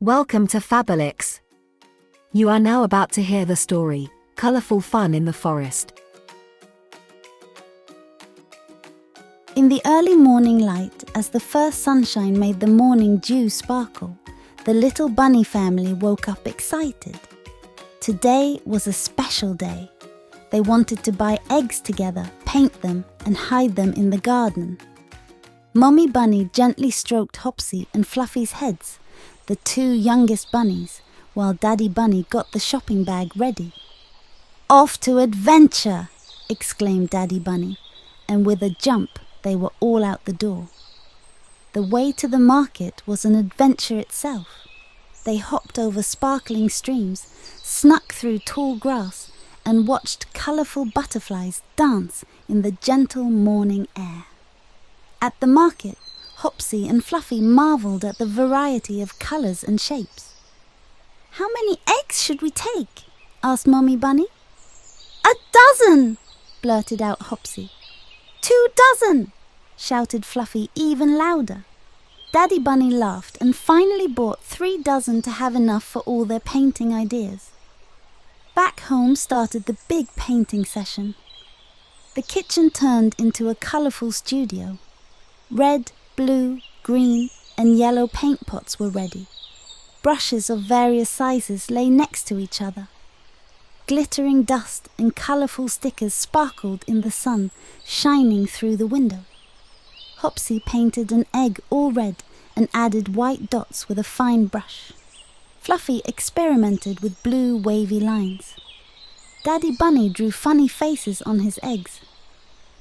Welcome to Fabulix. You are now about to hear the story, Colorful Fun in the Forest. In the early morning light, as the first sunshine made the morning dew sparkle, the little bunny family woke up excited. Today was a special day. They wanted to buy eggs together, paint them, and hide them in the garden. Mommy Bunny gently stroked Hopsy and Fluffy's heads, the two youngest bunnies, while Daddy Bunny got the shopping bag ready. "Off to adventure!" exclaimed Daddy Bunny, and with a jump they were all out the door. The way to the market was an adventure itself. They hopped over sparkling streams, snuck through tall grass, and watched colorful butterflies dance in the gentle morning air. At the market, Hopsy and Fluffy marveled at the variety of colors and shapes. "How many eggs should we take?" asked Mommy Bunny. "A dozen!" blurted out Hopsy. "2 dozen!" shouted Fluffy even louder. Daddy Bunny laughed and finally bought 3 dozen to have enough for all their painting ideas. Back home started the big painting session. The kitchen turned into a colorful studio. Red, blue, green, and yellow paint pots were ready. Brushes of various sizes lay next to each other. Glittering dust and colorful stickers sparkled in the sun, shining through the window. Hopsy painted an egg all red and added white dots with a fine brush. Fluffy experimented with blue wavy lines. Daddy Bunny drew funny faces on his eggs.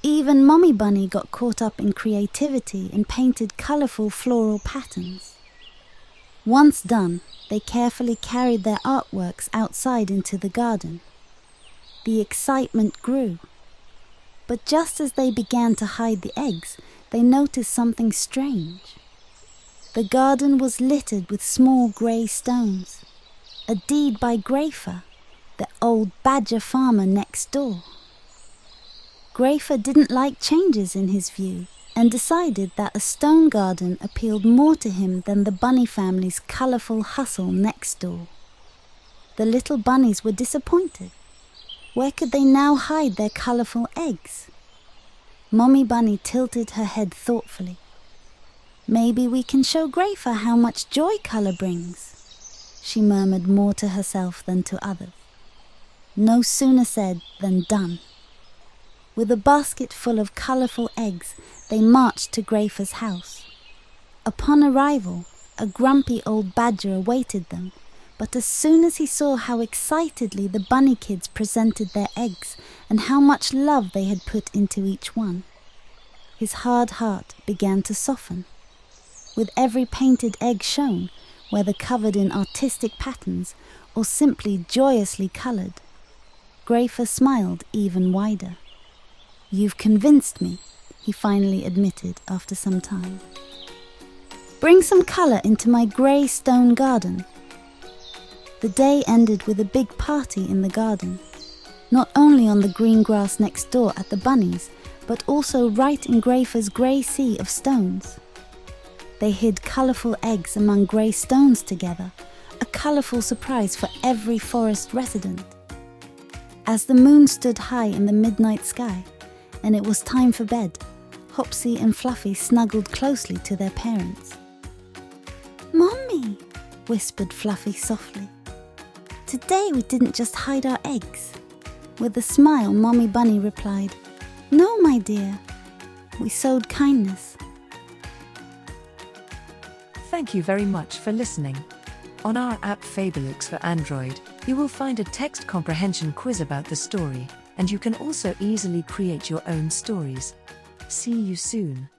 Even Mommy Bunny got caught up in creativity and painted colorful floral patterns. Once done, they carefully carried their artworks outside into the garden. The excitement grew. But just as they began to hide the eggs, they noticed something strange. The garden was littered with small grey stones, a deed by Greyfur, the old badger farmer next door. Greyfur didn't like changes in his view and decided that a stone garden appealed more to him than the bunny family's colorful hustle next door. The little bunnies were disappointed. Where could they now hide their colorful eggs? Mommy Bunny tilted her head thoughtfully. "Maybe we can show Greyfur how much joy color brings," she murmured more to herself than to others. No sooner said than done. With a basket full of colorful eggs, they marched to Greyfur's house. Upon arrival, a grumpy old badger awaited them, but as soon as he saw how excitedly the bunny kids presented their eggs and how much love they had put into each one, his hard heart began to soften. With every painted egg shown, whether covered in artistic patterns or simply joyously colored, Greyfur smiled even wider. "You've convinced me," he finally admitted after some time. "Bring some color into my grey stone garden." The day ended with a big party in the garden, not only on the green grass next door at the bunnies, but also right in Greyfur's grey sea of stones. They hid colorful eggs among grey stones together, a colorful surprise for every forest resident. As the moon stood high in the midnight sky, and it was time for bed, Hopsy and Fluffy snuggled closely to their parents. "Mommy," whispered Fluffy softly, "today we didn't just hide our eggs." With a smile, Mommy Bunny replied, "No, my dear, we sowed kindness." Thank you very much for listening. On our app Fabulix for Android, you will find a text comprehension quiz about the story, and you can also easily create your own stories. See you soon.